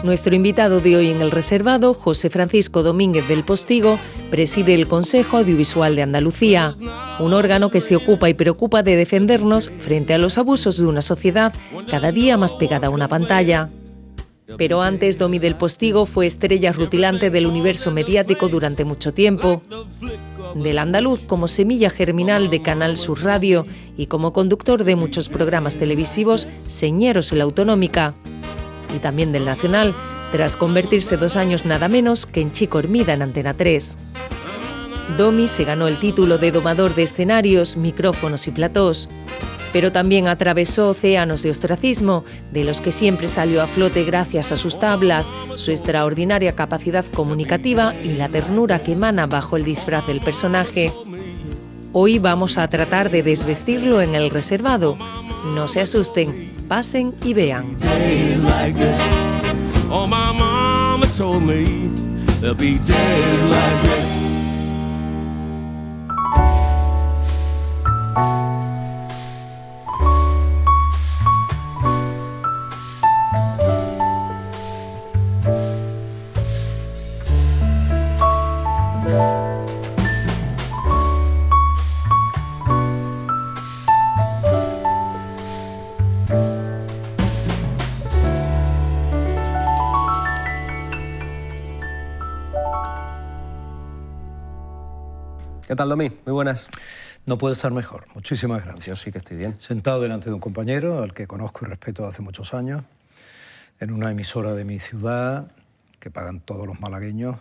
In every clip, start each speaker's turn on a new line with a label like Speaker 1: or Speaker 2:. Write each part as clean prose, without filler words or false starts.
Speaker 1: Nuestro invitado de hoy en El Reservado, José Francisco Domínguez del Postigo, preside el Consejo Audiovisual de Andalucía, un órgano que se ocupa y preocupa de defendernos frente a los abusos de una sociedad cada día más pegada a una pantalla. Pero antes, Domi del Postigo fue estrella rutilante del universo mediático durante mucho tiempo. Del andaluz como semilla germinal de Canal Sur Radio y como conductor de muchos programas televisivos señeros en la autonómica. Y también del nacional, tras convertirse 2 años nada menos que en Chico Hermida en Antena 3. Domi se ganó el título de domador de escenarios, micrófonos y platós, pero también atravesó océanos de ostracismo, de los que siempre salió a flote gracias a sus tablas, su extraordinaria capacidad comunicativa y la ternura que emana bajo el disfraz del personaje. Hoy vamos a tratar de desvestirlo en El Reservado. No se asusten, pasen y vean.
Speaker 2: ¿Qué tal, Domi? Muy buenas.
Speaker 3: No puedo estar mejor. Muchísimas gracias.
Speaker 2: Yo sí que estoy bien.
Speaker 3: Sentado delante de un compañero al que conozco y respeto hace muchos años, en una emisora de mi ciudad que pagan todos los malagueños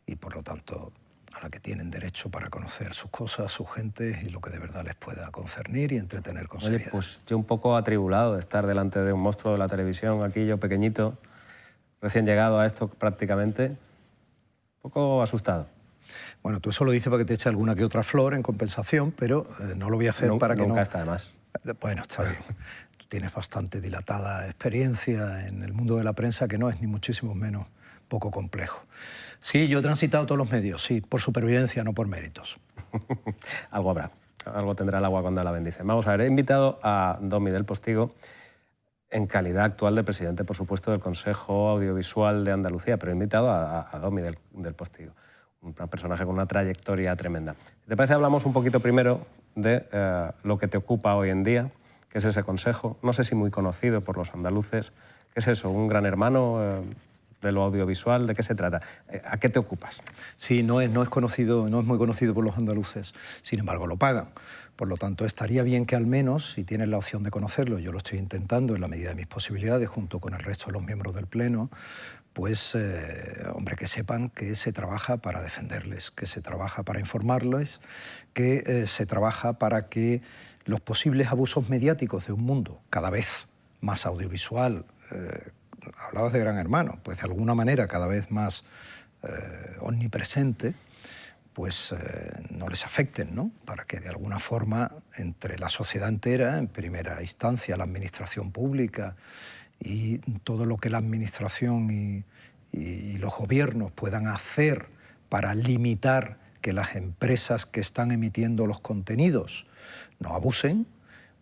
Speaker 3: y, por lo tanto, a la que tienen derecho para conocer sus cosas, sus gentes y lo que de verdad les pueda concernir y entretener con seriedad.
Speaker 2: Oye, pues yo un poco atribulado de estar delante de un monstruo de la televisión, aquí yo pequeñito, recién llegado a esto prácticamente, un poco asustado.
Speaker 3: Bueno, tú eso lo dices para que te eche alguna que otra flor en compensación, pero no lo voy a hacer para que no...
Speaker 2: Nunca está de más.
Speaker 3: Bueno, está bien. Tú tienes bastante dilatada experiencia en el mundo de la prensa, que no es ni muchísimo menos poco complejo. Sí, yo he transitado todos los medios, sí, por supervivencia, no por méritos.
Speaker 2: Algo habrá, algo tendrá el agua cuando la bendice. Vamos a ver, he invitado a Domi del Postigo en calidad actual de presidente, por supuesto, del Consejo Audiovisual de Andalucía, pero he invitado a Domi del Postigo, un personaje con una trayectoria tremenda. Si te parece, hablamos un poquito primero de lo que te ocupa hoy en día, que es ese consejo, no sé si muy conocido por los andaluces. ¿Qué es eso? ¿Un gran hermano de lo audiovisual? ¿De qué se trata? ¿A qué te ocupas?
Speaker 3: Sí, no es conocido, no es muy conocido por los andaluces, sin embargo lo pagan. Por lo tanto, estaría bien que al menos, si tienes la opción de conocerlo, yo lo estoy intentando en la medida de mis posibilidades, junto con el resto de los miembros del Pleno, pues, hombre, que sepan que se trabaja para defenderles, que se trabaja para informarles, que se trabaja para que los posibles abusos mediáticos de un mundo cada vez más audiovisual, hablabas de Gran Hermano, pues de alguna manera cada vez más omnipresente, pues no les afecten, ¿no? Para que de alguna forma entre la sociedad entera, en primera instancia la administración pública y todo lo que la administración y los gobiernos puedan hacer para limitar que las empresas que están emitiendo los contenidos no abusen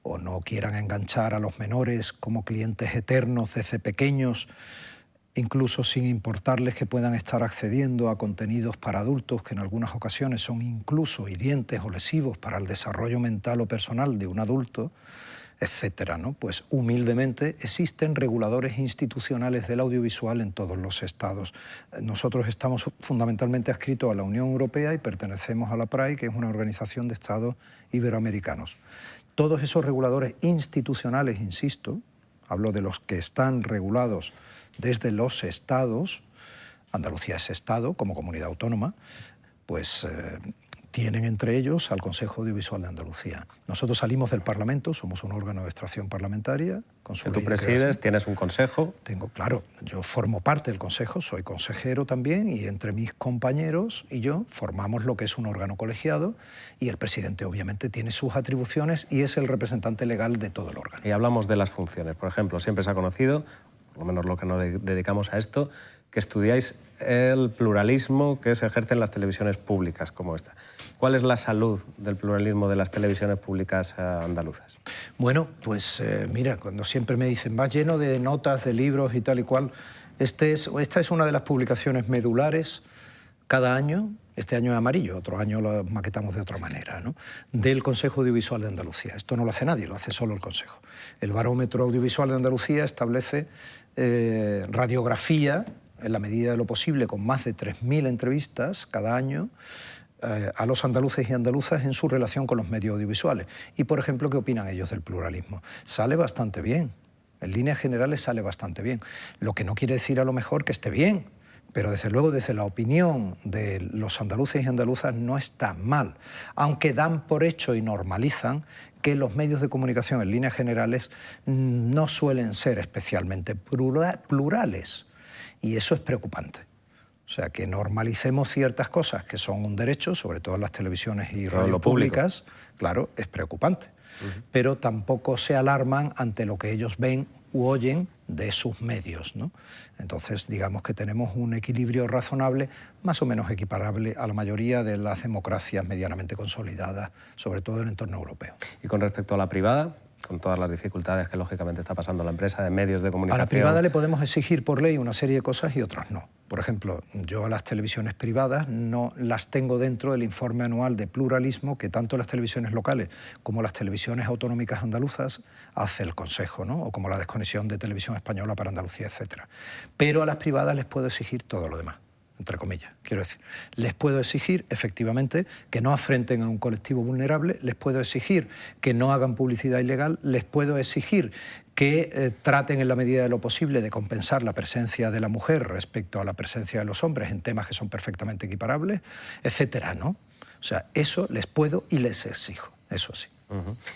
Speaker 3: o no quieran enganchar a los menores como clientes eternos desde pequeños, incluso sin importarles que puedan estar accediendo a contenidos para adultos que en algunas ocasiones son incluso hirientes o lesivos para el desarrollo mental o personal de un adulto, etcétera, ¿no? Pues humildemente existen reguladores institucionales del audiovisual en todos los estados. Nosotros estamos fundamentalmente adscritos a la Unión Europea y pertenecemos a la PRAI, que es una organización de estados iberoamericanos. Todos esos reguladores institucionales, insisto, hablo de los que están regulados desde los estados, Andalucía es estado como comunidad autónoma, pues tienen entre ellos al Consejo Audiovisual de Andalucía. Nosotros salimos del Parlamento, somos un órgano de extracción parlamentaria. Con su
Speaker 2: que tú presides, tienes un consejo.
Speaker 3: Claro, yo formo parte del consejo, soy consejero también, y entre mis compañeros y yo formamos lo que es un órgano colegiado, y el presidente obviamente tiene sus atribuciones y es el representante legal de todo el órgano.
Speaker 2: Y hablamos de las funciones. Por ejemplo, siempre se ha conocido, por lo menos lo que nos dedicamos a esto, que estudiáis el pluralismo que se ejerce en las televisiones públicas como esta. ¿Cuál es la salud del pluralismo de las televisiones públicas andaluzas?
Speaker 3: Bueno, pues mira, cuando siempre me dicen, va lleno de notas, de libros y tal y cual, Esta es una de las publicaciones medulares cada año. Este año es amarillo, otro año lo maquetamos de otra manera, ¿no?, del Consejo Audiovisual de Andalucía. Esto no lo hace nadie, lo hace solo el Consejo. El Barómetro Audiovisual de Andalucía establece radiografía, en la medida de lo posible, con más de 3.000 entrevistas cada año, a los andaluces y andaluzas en su relación con los medios audiovisuales. Y, por ejemplo, ¿qué opinan ellos del pluralismo? Sale bastante bien, en líneas generales sale bastante bien. Lo que no quiere decir a lo mejor que esté bien, pero desde luego desde la opinión de los andaluces y andaluzas no está mal, aunque dan por hecho y normalizan que los medios de comunicación en líneas generales no suelen ser especialmente plurales, y eso es preocupante. O sea, que normalicemos ciertas cosas que son un derecho, sobre todo en las televisiones y radio públicas, claro, es preocupante. Pero tampoco se alarman ante lo que ellos ven u oyen de sus medios, ¿no? Entonces, digamos que tenemos un equilibrio razonable, más o menos equiparable a la mayoría de las democracias medianamente consolidadas, sobre todo en el entorno europeo.
Speaker 2: Y con respecto a la privada, con todas las dificultades que lógicamente está pasando la empresa de medios de comunicación...
Speaker 3: A la privada le podemos exigir por ley una serie de cosas y otras no. Por ejemplo, yo a las televisiones privadas no las tengo dentro del informe anual de pluralismo que tanto las televisiones locales como las televisiones autonómicas andaluzas hace el Consejo, ¿no?, o como la desconexión de Televisión Española para Andalucía, etc. Pero a las privadas les puedo exigir todo lo demás, entre comillas, quiero decir. Les puedo exigir, efectivamente, que no afrenten a un colectivo vulnerable, les puedo exigir que no hagan publicidad ilegal, les puedo exigir que traten en la medida de lo posible de compensar la presencia de la mujer respecto a la presencia de los hombres en temas que son perfectamente equiparables, etcétera, ¿no? O sea, eso les puedo y les exijo, eso sí.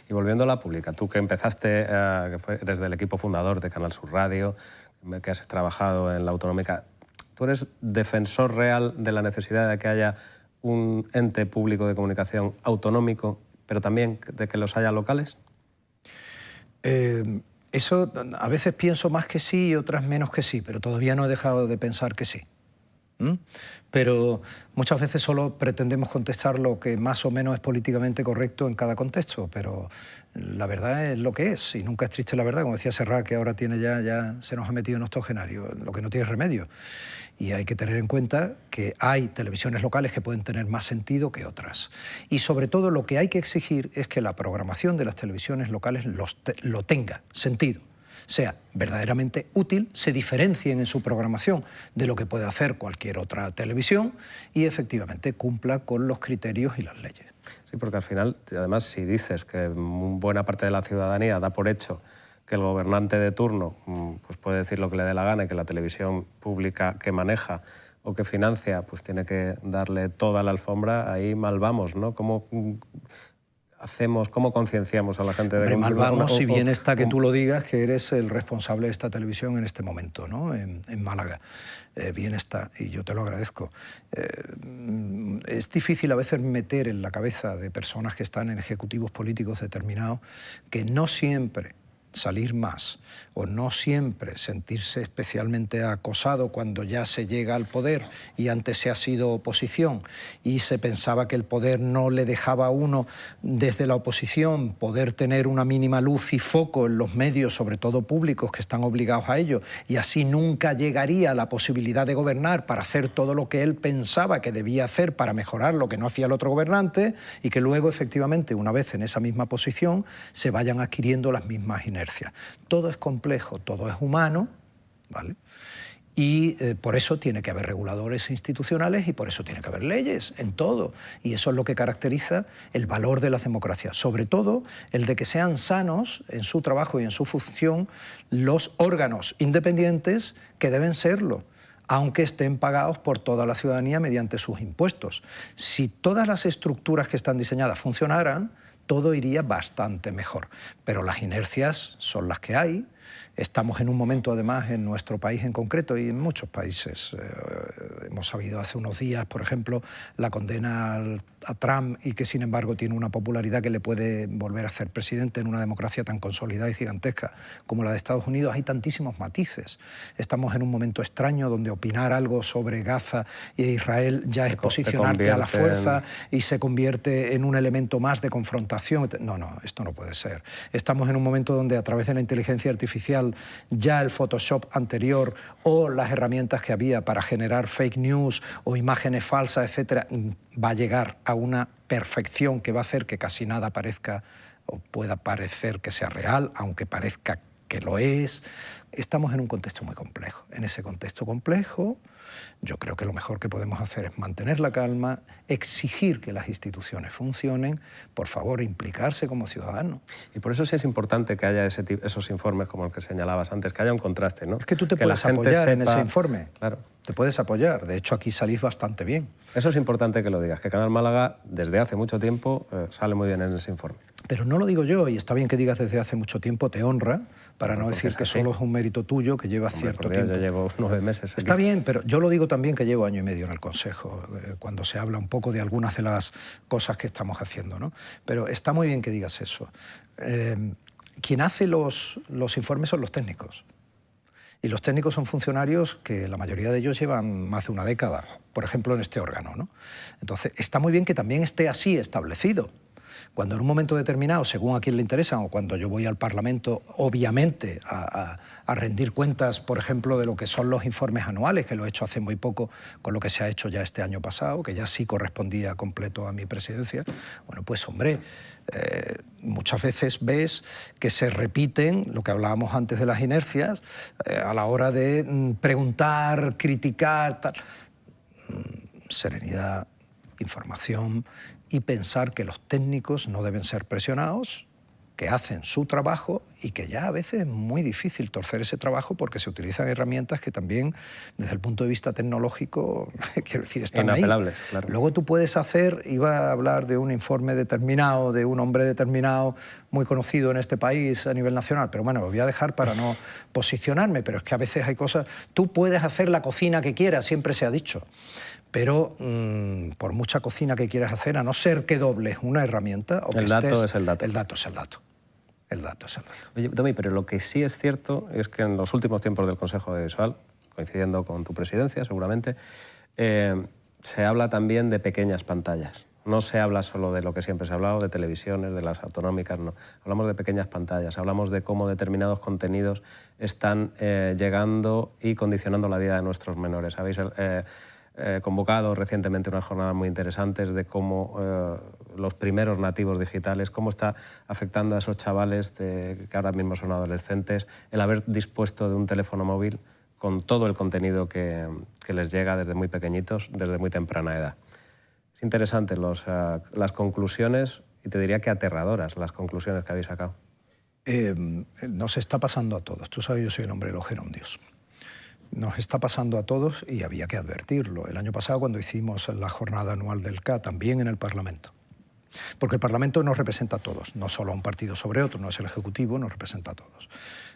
Speaker 2: Y volviendo a la pública, tú que empezaste, eres del equipo fundador de Canal Sur Radio, que has trabajado en la autonómica, ¿tú eres defensor real de la necesidad de que haya un ente público de comunicación autonómico, pero también de que los haya locales?
Speaker 3: Eso a veces pienso más que sí y otras menos que sí, pero todavía no he dejado de pensar que sí. Pero muchas veces solo pretendemos contestar lo que más o menos es políticamente correcto en cada contexto, pero la verdad es lo que es, y nunca es triste la verdad, como decía Serrat, que ahora tiene ya se nos ha metido en octogenario, lo que no tiene remedio. Y hay que tener en cuenta que hay televisiones locales que pueden tener más sentido que otras. Y sobre todo lo que hay que exigir es que la programación de las televisiones locales lo tenga sentido, sea verdaderamente útil, se diferencien en su programación de lo que puede hacer cualquier otra televisión y efectivamente cumpla con los criterios y las leyes.
Speaker 2: Sí, porque al final, además, si dices que buena parte de la ciudadanía da por hecho que el gobernante de turno pues puede decir lo que le dé la gana y que la televisión pública que maneja o que financia pues tiene que darle toda la alfombra, ahí mal vamos, ¿no? ¿Cómo concienciamos a la gente de que...
Speaker 3: Mal vamos, si bien está que tú lo digas, que eres el responsable de esta televisión en este momento, ¿no?, en Málaga. Bien está, y yo te lo agradezco. Es difícil a veces meter en la cabeza de personas que están en ejecutivos políticos determinados que no siempre salir más o no siempre sentirse especialmente acosado cuando ya se llega al poder y antes se ha sido oposición y se pensaba que el poder no le dejaba a uno desde la oposición poder tener una mínima luz y foco en los medios, sobre todo públicos, que están obligados a ello, y así nunca llegaría a la posibilidad de gobernar para hacer todo lo que él pensaba que debía hacer para mejorar lo que no hacía el otro gobernante, y que luego efectivamente una vez en esa misma posición se vayan adquiriendo las mismas inercias. Todo es complejo, todo es humano, ¿vale? Y por eso tiene que haber reguladores institucionales y por eso tiene que haber leyes en todo. Y eso es lo que caracteriza el valor de las democracias. Sobre todo el de que sean sanos en su trabajo y en su función los órganos independientes que deben serlo, aunque estén pagados por toda la ciudadanía mediante sus impuestos. Si todas las estructuras que están diseñadas funcionaran, todo iría bastante mejor. Pero las inercias son las que hay. Estamos en un momento, además, en nuestro país en concreto y en muchos países. Hemos sabido hace unos días, por ejemplo, la condena a Trump y que, sin embargo, tiene una popularidad que le puede volver a ser presidente en una democracia tan consolidada y gigantesca como la de Estados Unidos. Hay tantísimos matices. Estamos en un momento extraño donde opinar algo sobre Gaza e Israel ya es posicionarte a la fuerza y se convierte en un elemento más de confrontación. No, esto no puede ser. Estamos en un momento donde, a través de la inteligencia artificial, artificial, ya el Photoshop anterior o las herramientas que había para generar fake news o imágenes falsas, etcétera, va a llegar a una perfección que va a hacer que casi nada parezca o pueda parecer que sea real, aunque parezca que lo es. Estamos en un contexto muy complejo. En ese contexto complejo, yo creo que lo mejor que podemos hacer es mantener la calma, exigir que las instituciones funcionen, por favor, implicarse como ciudadanos.
Speaker 2: Y por eso sí es importante que haya esos informes como el que señalabas antes, que haya un contraste, ¿no?
Speaker 3: Es que tú te
Speaker 2: que
Speaker 3: puedes apoyar en ese informe.
Speaker 2: Claro.
Speaker 3: Te puedes apoyar. De hecho, aquí salís bastante bien.
Speaker 2: Eso es importante que lo digas, que Canal Málaga desde hace mucho tiempo sale muy bien en ese informe.
Speaker 3: Pero no lo digo yo, y está bien que digas desde hace mucho tiempo, te honra, para no decir que solo es un mérito tuyo, que llevas cierto tiempo.
Speaker 2: Yo llevo 9 meses aquí.
Speaker 3: Está bien, pero yo lo digo también que llevo 1 año y medio en el Consejo, cuando se habla un poco de algunas de las cosas que estamos haciendo, ¿no? Pero está muy bien que digas eso. Quien hace los informes son los técnicos. Y los técnicos son funcionarios que la mayoría de ellos llevan más de una década, por ejemplo, en este órgano, ¿no? Entonces, está muy bien que también esté así establecido. Cuando en un momento determinado, según a quién le interesan, o cuando yo voy al Parlamento, obviamente, a rendir cuentas, por ejemplo, de lo que son los informes anuales, que lo he hecho hace muy poco con lo que se ha hecho ya este año pasado, que ya sí correspondía completo a mi presidencia, bueno, pues hombre, muchas veces ves que se repiten, lo que hablábamos antes de las inercias, a la hora de preguntar, criticar, tal. Serenidad, información y pensar que los técnicos no deben ser presionados, que hacen su trabajo y que ya a veces es muy difícil torcer ese trabajo porque se utilizan herramientas que también, desde el punto de vista tecnológico, quiero decir, están
Speaker 2: inapelables,
Speaker 3: ahí.
Speaker 2: Claro.
Speaker 3: Luego tú puedes hacer, iba a hablar de un informe determinado, de un hombre determinado, muy conocido en este país a nivel nacional, pero bueno, lo voy a dejar para no posicionarme, pero es que a veces hay cosas... Tú puedes hacer la cocina que quieras, siempre se ha dicho, pero por mucha cocina que quieras hacer, a no ser que dobles una herramienta... O que
Speaker 2: el dato es el dato.
Speaker 3: El dato es el dato. El dato es el dato.
Speaker 2: Oye, Domi, pero lo que sí es cierto es que en los últimos tiempos del Consejo Audiovisual, coincidiendo con tu presidencia seguramente, se habla también de pequeñas pantallas. No se habla solo de lo que siempre se ha hablado, de televisiones, de las autonómicas, no. Hablamos de pequeñas pantallas, hablamos de cómo determinados contenidos están llegando y condicionando la vida de nuestros menores. Habéis convocado recientemente unas jornadas muy interesantes de cómo los primeros nativos digitales, cómo está afectando a esos chavales que ahora mismo son adolescentes, el haber dispuesto de un teléfono móvil con todo el contenido que les llega desde muy pequeñitos, desde muy temprana edad. Es interesante las conclusiones, y te diría que aterradoras las conclusiones que habéis sacado.
Speaker 3: Nos está pasando a todos. Tú sabes, yo soy el hombre de los gerundios. Nos está pasando a todos y había que advertirlo. El año pasado, cuando hicimos la jornada anual del CA, también en el Parlamento. Porque el Parlamento nos representa a todos, no solo a un partido sobre otro, no es el Ejecutivo, nos representa a todos.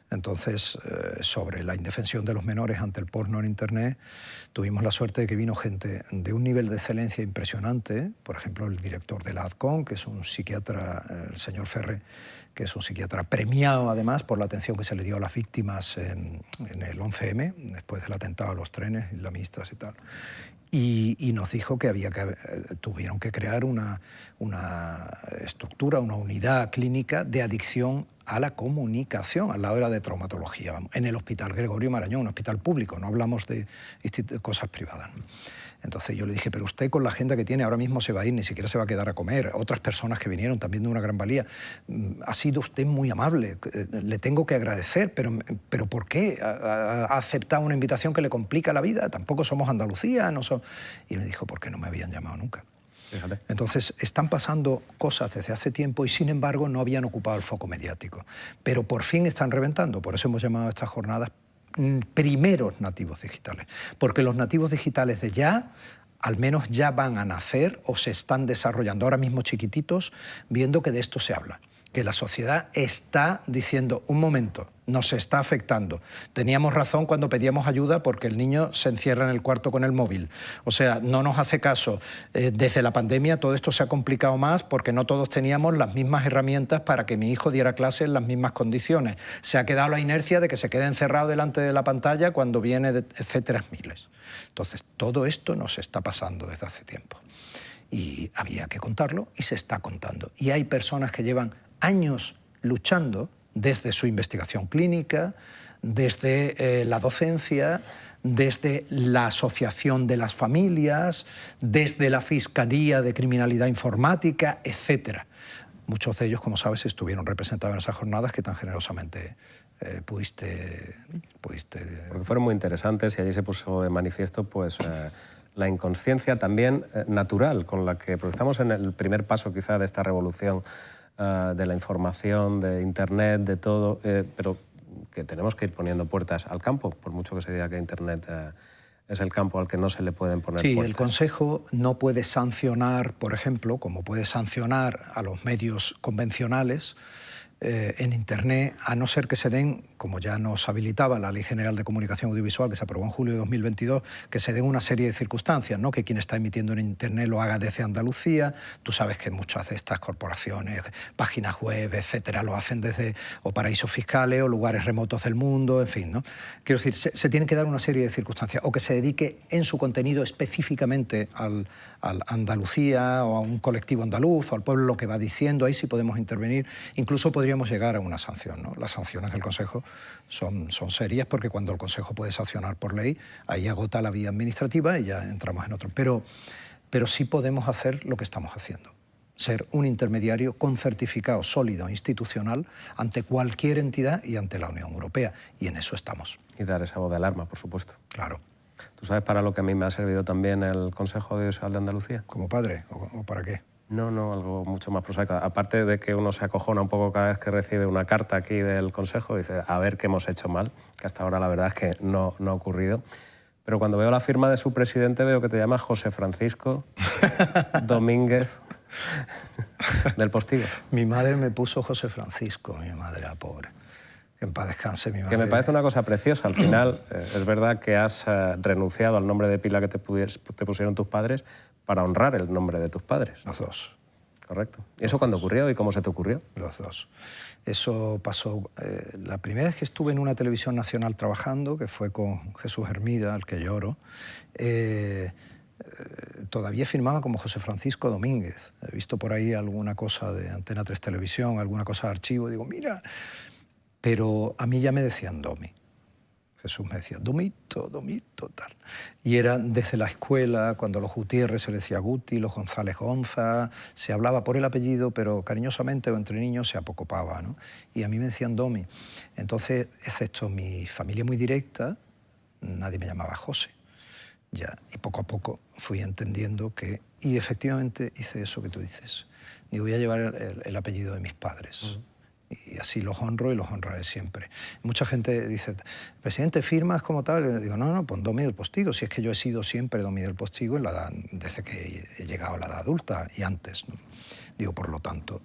Speaker 3: Entonces, sobre la indefensión de los menores ante el porno en Internet, tuvimos la suerte de que vino gente de un nivel de excelencia impresionante, por ejemplo, el director de la ADCON, que es un psiquiatra, el señor Ferre, que es un psiquiatra premiado además por la atención que se le dio a las víctimas en el 11M, después del atentado a los trenes islamistas y tal. Y nos dijo que tuvieron que crear una estructura, una unidad clínica de adicción a la comunicación, a la hora de traumatología, en el Hospital Gregorio Marañón, un hospital público, no hablamos de cosas privadas. Entonces yo le dije, pero usted con la agenda que tiene ahora mismo se va a ir, ni siquiera se va a quedar a comer. Otras personas que vinieron también de una gran valía. Ha sido usted muy amable, le tengo que agradecer, pero ¿por qué ha aceptado una invitación que le complica la vida? Tampoco somos Andalucía, no somos... Y me dijo, ¿por qué no me habían llamado nunca? Fíjate. Entonces, están pasando cosas desde hace tiempo y, sin embargo, no habían ocupado el foco mediático. Pero por fin están reventando, por eso hemos llamado a estas jornadas primeros nativos digitales, porque los nativos digitales de ya, al menos ya van a nacer o se están desarrollando ahora mismo chiquititos, viendo que de esto se habla, que la sociedad está diciendo, un momento, nos está afectando. Teníamos razón cuando pedíamos ayuda porque el niño se encierra en el cuarto con el móvil. O sea, no nos hace caso. Desde la pandemia todo esto se ha complicado más porque no todos teníamos las mismas herramientas para que mi hijo diera clase en las mismas condiciones. Se ha quedado la inercia de que se quede encerrado delante de la pantalla cuando viene, etcétera, miles. Entonces, todo esto nos está pasando desde hace tiempo. Y había que contarlo y se está contando. Y hay personas que llevan años luchando desde su investigación clínica, desde la docencia, desde la asociación de las familias, desde la Fiscalía de Criminalidad Informática, etc. Muchos de ellos, como sabes, estuvieron representados en esas jornadas que tan generosamente pudiste...
Speaker 2: Porque fueron muy interesantes y allí se puso de manifiesto pues, la inconsciencia también natural con la que... Porque estamos en el primer paso quizá de esta revolución de la información, de Internet, de todo, pero que tenemos que ir poniendo puertas al campo, por mucho que se diga que Internet es el campo al que no se le pueden poner puertas.
Speaker 3: Sí, el Consejo no puede sancionar, por ejemplo, como puede sancionar a los medios convencionales en Internet, a no ser que se den, como ya nos habilitaba la Ley General de Comunicación Audiovisual, que se aprobó en julio de 2022, que se den una serie de circunstancias, ¿no? Que quien está emitiendo en Internet lo haga desde Andalucía. Tú sabes que muchas de estas corporaciones, páginas web, etcétera, lo hacen desde o paraísos fiscales o lugares remotos del mundo, en fin, ¿no? Quiero decir, se tienen que dar una serie de circunstancias, o que se dedique en su contenido específicamente al Andalucía o a un colectivo andaluz o al pueblo, lo que va diciendo, ahí sí podemos intervenir. Incluso podríamos llegar a una sanción, ¿no? Las sanciones del Consejo son serias, porque cuando el Consejo puede sancionar por ley, ahí agota la vía administrativa y ya entramos en otro. Pero sí podemos hacer lo que estamos haciendo, ser un intermediario con certificado sólido institucional ante cualquier entidad y ante la Unión Europea, y en eso estamos.
Speaker 2: Y dar esa voz de alarma, por supuesto.
Speaker 3: Claro.
Speaker 2: ¿Tú sabes para lo que a mí me ha servido también el Consejo Audiovisual de Andalucía?
Speaker 3: ¿Como padre o para qué?
Speaker 2: No, algo mucho más prosaico. Aparte de que uno se acojona un poco cada vez que recibe una carta aquí del Consejo, dice, a ver qué hemos hecho mal, que hasta ahora la verdad es que no ha ocurrido. Pero cuando veo la firma de su presidente veo que te llamas José Francisco Domínguez del Postigo.
Speaker 3: Mi madre me puso José Francisco, mi madre era pobre. Que en paz descanse mi madre.
Speaker 2: Que me parece una cosa preciosa. Al final, es verdad que has renunciado al nombre de pila que te pusieron tus padres para honrar el nombre de tus padres.
Speaker 3: Los dos.
Speaker 2: Correcto. ¿Y eso cuándo ocurrió y cómo se te ocurrió?
Speaker 3: Los dos. Eso pasó... la primera vez que estuve en una televisión nacional trabajando, que fue con Jesús Hermida, al que lloro, todavía firmaba como José Francisco Domínguez. He visto por ahí alguna cosa de Antena 3 Televisión, alguna cosa de archivo, y digo, mira... Pero a mí ya me decían Domi. Jesús me decía, Domito, tal. Y era desde la escuela, cuando los Gutiérrez se les decía Guti, los González Gonza, se hablaba por el apellido, pero cariñosamente o entre niños se apocopaba, ¿no? Y a mí me decían Domi. Entonces, excepto mi familia muy directa, nadie me llamaba José. Ya, y poco a poco fui entendiendo que... Y efectivamente hice eso que tú dices. Digo, voy a llevar el apellido de mis padres. Y así los honro y los honraré siempre. Mucha gente dice, presidente, ¿firmas como tal? Y digo, no, pon Domi del Postigo. Si es que yo he sido siempre Domi del Postigo en la edad, desde que he llegado a la edad adulta y antes, ¿no? Digo, por lo tanto,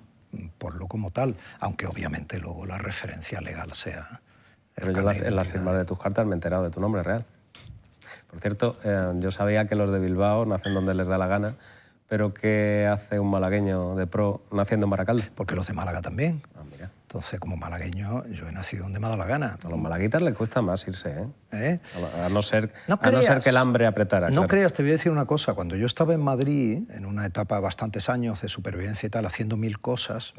Speaker 3: ponlo como tal, aunque obviamente luego la referencia legal sea...
Speaker 2: Pero yo en la firma de tus cartas me he enterado de tu nombre real. Por cierto, yo sabía que los de Bilbao nacen donde les da la gana, pero ¿qué hace un malagueño de pro naciendo en Baracaldo?
Speaker 3: Porque los de Málaga también.
Speaker 2: Ah, mira.
Speaker 3: Entonces, como malagueño, yo he nacido donde me ha dado la gana.
Speaker 2: A los malaguitas les cuesta más irse, ¿eh? A no ser
Speaker 3: creas,
Speaker 2: que el hambre apretara.
Speaker 3: No
Speaker 2: claro.
Speaker 3: creas, te voy a decir una cosa. Cuando yo estaba en Madrid, en una etapa de bastantes años de supervivencia y tal, haciendo mil cosas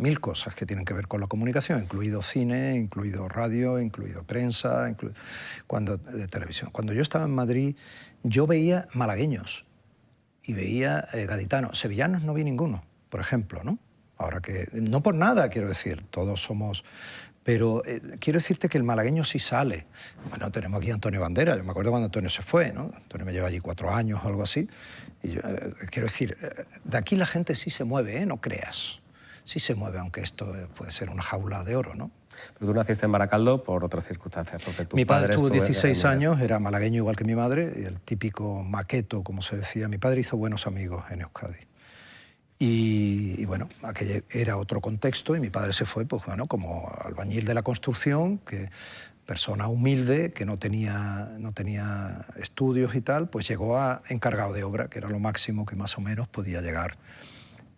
Speaker 3: que tienen que ver con la comunicación, incluido cine, incluido radio, incluido prensa, de televisión. Cuando yo estaba en Madrid, yo veía malagueños y veía gaditanos. Sevillanos no vi ninguno, por ejemplo, ¿no? Ahora que, no por nada, quiero decir, todos somos... Pero quiero decirte que el malagueño sí sale. Bueno, tenemos aquí a Antonio Banderas. Yo me acuerdo cuando Antonio se fue, ¿no? Antonio me lleva allí 4 años o algo así. Y yo, quiero decir, de aquí la gente sí se mueve, ¿eh? No creas. Sí se mueve, aunque esto puede ser una jaula de oro, ¿no?
Speaker 2: Pero tú naciste en Baracaldo por otras circunstancias. Porque
Speaker 3: Mi padre estuvo 16 años, era malagueño igual que mi madre, y el típico maqueto, como se decía. Mi padre hizo buenos amigos en Euskadi. Y bueno, aquello era otro contexto y mi padre se fue, pues bueno, como albañil de la construcción, que persona humilde, que no tenía estudios y tal, pues llegó a encargado de obra, que era lo máximo que más o menos podía llegar.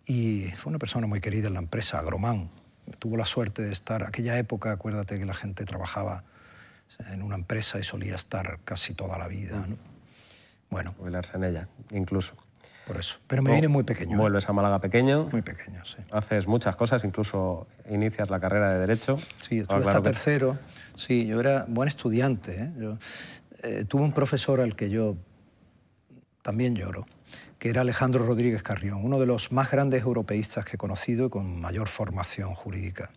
Speaker 3: Y fue una persona muy querida en la empresa, Agromán. Tuvo la suerte de estar, aquella época, acuérdate que la gente trabajaba en una empresa y solía estar casi toda la vida, ¿no? Bueno.
Speaker 2: Jubilarse en ella, incluso.
Speaker 3: por eso. Pero me vine muy pequeño.
Speaker 2: Vuelves a Málaga pequeño.
Speaker 3: Muy pequeño, sí.
Speaker 2: Haces muchas cosas, incluso inicias la carrera de Derecho.
Speaker 3: Sí, estuve hasta tercero. Sí, yo era buen estudiante, ¿eh? Yo, tuve un profesor al que yo también lloro, que era Alejandro Rodríguez Carrión, uno de los más grandes europeístas que he conocido y con mayor formación jurídica,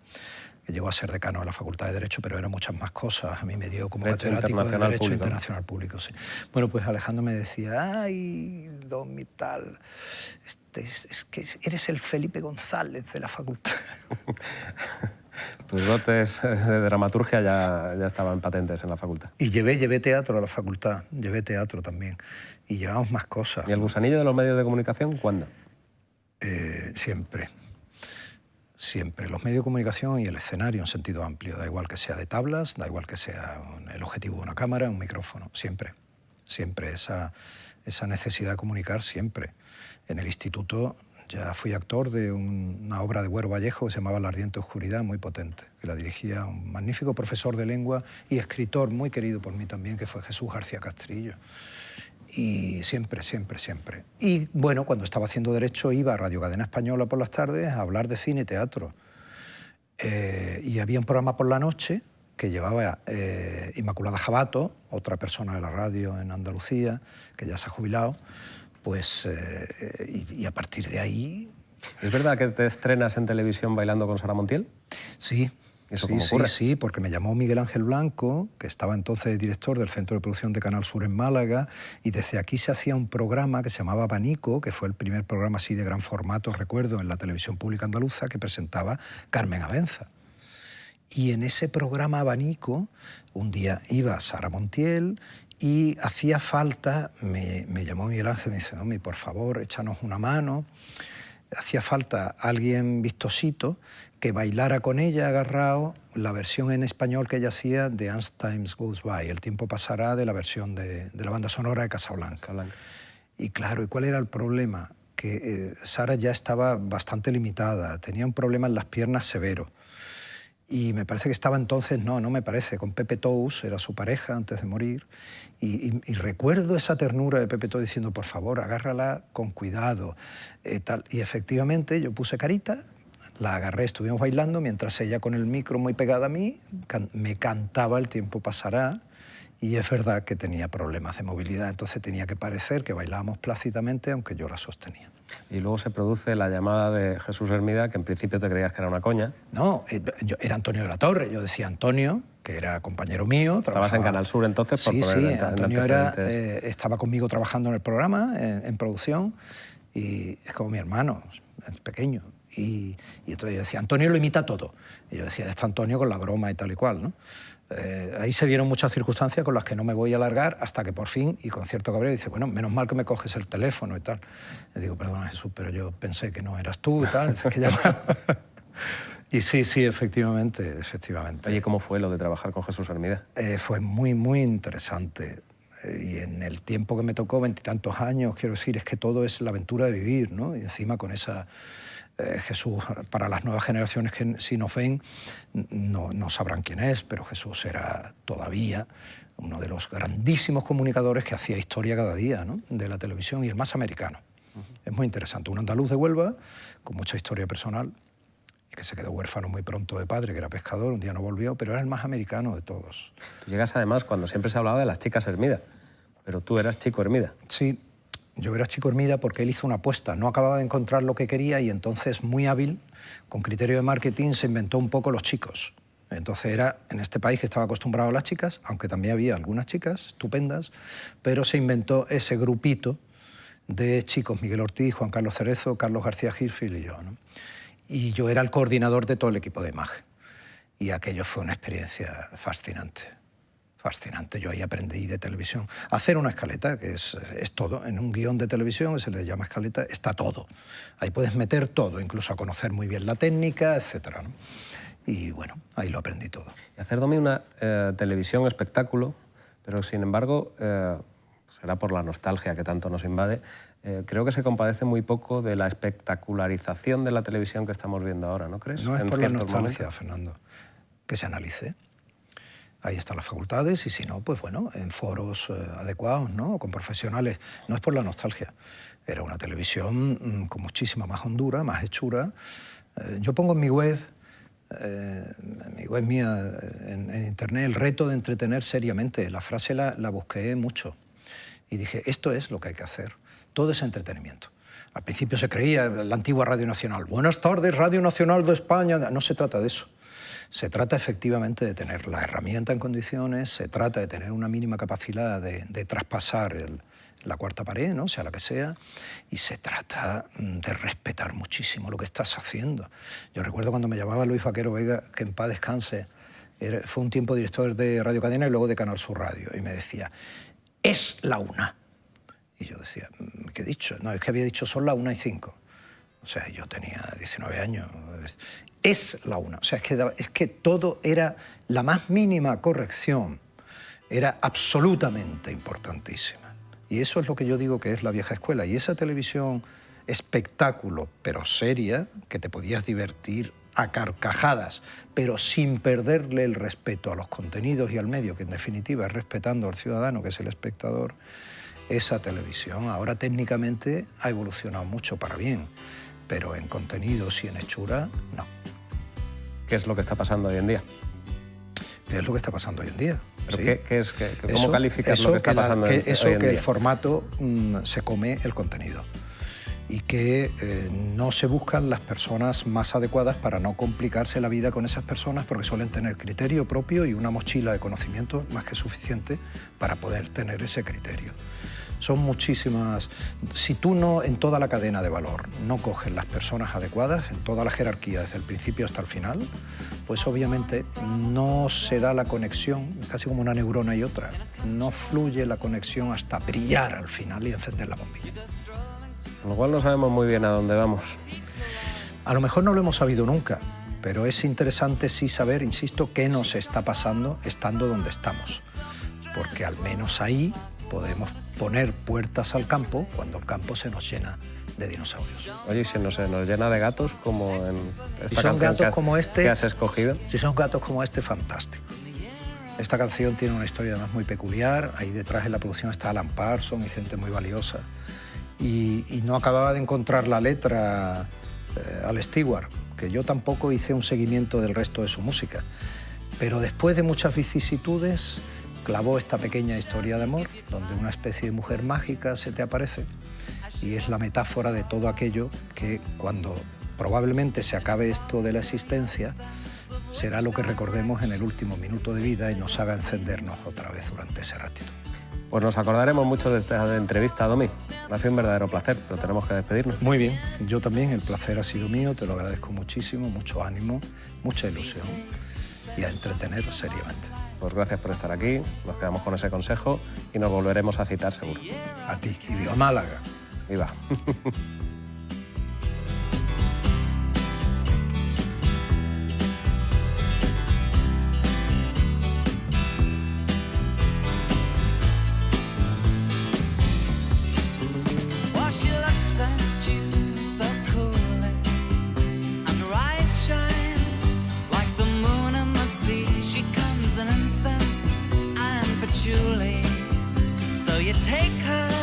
Speaker 3: que llegó a ser decano de la Facultad de Derecho, pero era muchas más cosas. A mí me dio como catedrático de Derecho Internacional Público. Sí. Bueno, pues Alejandro me decía, ay, don y tal, es que eres el Felipe González de la facultad.
Speaker 2: Tus dotes de dramaturgia ya estaban patentes en la facultad.
Speaker 3: Y llevé teatro a la facultad, llevé teatro también. Y llevamos más cosas.
Speaker 2: ¿Y el gusanillo de los medios de comunicación cuándo?
Speaker 3: Siempre. Siempre. Los medios de comunicación y el escenario en sentido amplio. Da igual que sea de tablas, da igual que sea el objetivo de una cámara, un micrófono. Siempre. Siempre. Esa necesidad de comunicar, siempre. En el instituto ya fui actor de una obra de Güero Vallejo que se llamaba La ardiente oscuridad, muy potente, que la dirigía un magnífico profesor de lengua y escritor muy querido por mí también, que fue Jesús García Castrillo. Y siempre, siempre, siempre. Y bueno, cuando estaba haciendo Derecho iba a Radio Cadena Española por las tardes a hablar de cine y teatro. Y había un programa por la noche que llevaba Inmaculada Jabato, otra persona de la radio en Andalucía, que ya se ha jubilado, pues, y a partir de ahí...
Speaker 2: ¿Es verdad que te estrenas en televisión bailando con Sara Montiel?
Speaker 3: Sí.
Speaker 2: ¿Eso cómo ocurre?
Speaker 3: Sí, porque me llamó Miguel Ángel Blanco, que estaba entonces director del Centro de Producción de Canal Sur en Málaga, y desde aquí se hacía un programa que se llamaba Abanico, que fue el primer programa así de gran formato, recuerdo, en la televisión pública andaluza, que presentaba Carmen Avenza. Y en ese programa Abanico, un día iba Sara Montiel y hacía falta, me llamó Miguel Ángel y me dice, Domi, por favor, échanos una mano. Hacía falta alguien vistosito que bailara con ella agarrado la versión en español que ella hacía de As Time Goes By, El tiempo pasará, de la versión de la banda sonora de Casablanca. Y claro, ¿y cuál era el problema? Que Sara ya estaba bastante limitada, tenía un problema en las piernas severo. Y me parece que estaba entonces, no me parece, con Pepe Tous, era su pareja antes de morir, y recuerdo esa ternura de Pepe Tous diciendo, por favor, agárrala con cuidado, tal. Y efectivamente yo puse carita, la agarré, estuvimos bailando, mientras ella con el micro muy pegada a mí, me cantaba El tiempo pasará, y es verdad que tenía problemas de movilidad, entonces tenía que parecer que bailábamos plácidamente, aunque yo la sostenía.
Speaker 2: Y luego se produce la llamada de Jesús Hermida, que en principio te creías que era una coña.
Speaker 3: No, era Antonio de la Torre. Yo decía Antonio, que era compañero mío.
Speaker 2: Estabas en Canal Sur entonces, por poner
Speaker 3: Antonio estaba conmigo trabajando en el programa, en producción, y es como mi hermano, es pequeño. Y entonces yo decía, Antonio lo imita todo. Y yo decía, está Antonio con la broma y tal y cual, ¿no? Ahí se dieron muchas circunstancias con las que no me voy a alargar hasta que por fin, y con cierto cabreo, dice, bueno, menos mal que me coges el teléfono y tal. Le digo, perdona Jesús, pero yo pensé que no eras tú y tal. Dice, que y sí, efectivamente.
Speaker 2: Oye, ¿cómo fue lo de trabajar con Jesús Hermida?
Speaker 3: Fue muy, muy interesante. Y en el tiempo que me tocó, 20 y tantos años, quiero decir, es que todo es la aventura de vivir, ¿no? Y encima con esa... Jesús, para las nuevas generaciones que si nos ven, no sabrán quién es, pero Jesús era todavía uno de los grandísimos comunicadores que hacía historia cada día, ¿no? De la televisión, y el más americano. Es muy interesante. Un andaluz de Huelva, con mucha historia personal, y que se quedó huérfano muy pronto de padre, que era pescador, un día no volvió, pero era el más americano de todos.
Speaker 2: Tú llegas además cuando siempre se hablaba de las chicas Hermida, pero tú eras chico Hermida.
Speaker 3: Sí. Yo era chico Hermida porque él hizo una apuesta, no acababa de encontrar lo que quería y entonces, muy hábil, con criterio de marketing, se inventó un poco los chicos. Entonces era en este país que estaba acostumbrado a las chicas, aunque también había algunas chicas estupendas, pero se inventó ese grupito de chicos, Miguel Ortiz, Juan Carlos Cerezo, Carlos García Hirfield y yo, ¿no? Y yo era el coordinador de todo el equipo de imagen. Y aquello fue una experiencia fascinante. Fascinante. Yo ahí aprendí de televisión a hacer una escaleta, que es todo. En un guión de televisión, que se le llama escaleta, está todo. Ahí puedes meter todo, incluso a conocer muy bien la técnica, etcétera, ¿no? Y bueno, ahí lo aprendí todo.
Speaker 2: Y hacer también una televisión espectáculo, pero sin embargo, será por la nostalgia que tanto nos invade, creo que se compadece muy poco de la espectacularización de la televisión que estamos viendo ahora, ¿no crees?
Speaker 3: No es por la nostalgia, Fernando, que se analice. ahí están las facultades, y si no, pues bueno, en foros adecuados, ¿no? Con profesionales. No es por la nostalgia. Era una televisión con muchísima más hondura, más hechura. Yo pongo en mi web mía, en internet, el reto de entretener seriamente. La frase la busqué mucho y dije, esto es lo que hay que hacer. Todo es entretenimiento. Al principio se creía la antigua Radio Nacional. Buenas tardes, Radio Nacional de España. No se trata de eso. Se trata efectivamente de tener la herramienta en condiciones, se trata de tener una mínima capacidad de traspasar la cuarta pared, ¿no? Sea la que sea, y se trata de respetar muchísimo lo que estás haciendo. Yo recuerdo cuando me llamaba Luis Vaquero Vega, que en paz descanse, fue un tiempo director de Radio Cadena y luego de Canal Sur Radio, y me decía, es la 1. Y yo decía, ¿qué he dicho? No, es que había dicho son las 1:05. O sea, yo tenía 19 años. Es la 1. O sea, es que todo era la más mínima corrección. Era absolutamente importantísima. Y eso es lo que yo digo que es la vieja escuela. Y esa televisión espectáculo, pero seria, que te podías divertir a carcajadas, pero sin perderle el respeto a los contenidos y al medio, que en definitiva es respetando al ciudadano, que es el espectador. Esa televisión ahora técnicamente ha evolucionado mucho para bien, pero en contenidos y en hechura, no.
Speaker 2: ¿Qué es lo que está pasando hoy en día?
Speaker 3: ¿Qué es lo que está pasando hoy en día?
Speaker 2: ¿Pero
Speaker 3: ¿sí?
Speaker 2: ¿Cómo calificas lo que está pasando hoy en día?
Speaker 3: Eso que el formato se come el contenido y que no se buscan las personas más adecuadas para no complicarse la vida con esas personas, porque suelen tener criterio propio y una mochila de conocimientos más que suficiente para poder tener ese criterio. Son muchísimas. Si tú no, en toda la cadena de valor, no coges las personas adecuadas, en toda la jerarquía, desde el principio hasta el final, pues obviamente no se da la conexión, es casi como una neurona y otra. No fluye la conexión hasta brillar al final y encender la bombilla.
Speaker 2: Con lo cual no sabemos muy bien a dónde vamos.
Speaker 3: A lo mejor no lo hemos sabido nunca, pero es interesante sí saber, insisto, qué nos está pasando estando donde estamos. Porque al menos ahí podemos poner puertas al campo cuando el campo se nos llena de dinosaurios.
Speaker 2: Oye, ¿y se nos llena de gatos como en esta
Speaker 3: canción
Speaker 2: gatos
Speaker 3: como este,
Speaker 2: que has escogido?
Speaker 3: Si son gatos como este, fantástico. Esta canción tiene una historia además muy peculiar. Ahí detrás en la producción está Alan Parsons y gente muy valiosa. Y no acababa de encontrar la letra al Stewart, que yo tampoco hice un seguimiento del resto de su música. Pero después de muchas vicisitudes, clavó esta pequeña historia de amor, donde una especie de mujer mágica se te aparece y es la metáfora de todo aquello que cuando probablemente se acabe esto de la existencia, será lo que recordemos en el último minuto de vida y nos haga encendernos otra vez durante ese ratito.
Speaker 2: Pues nos acordaremos mucho de esta entrevista, Domi. Ha sido un verdadero placer, pero tenemos que despedirnos.
Speaker 3: Muy bien, yo también, el placer ha sido mío, te lo agradezco muchísimo, mucho ánimo, mucha ilusión y a entretener seriamente.
Speaker 2: Pues gracias por estar aquí, nos quedamos con ese consejo y nos volveremos a citar seguro.
Speaker 3: A ti, y viva Málaga.
Speaker 2: Viva.
Speaker 4: So you take her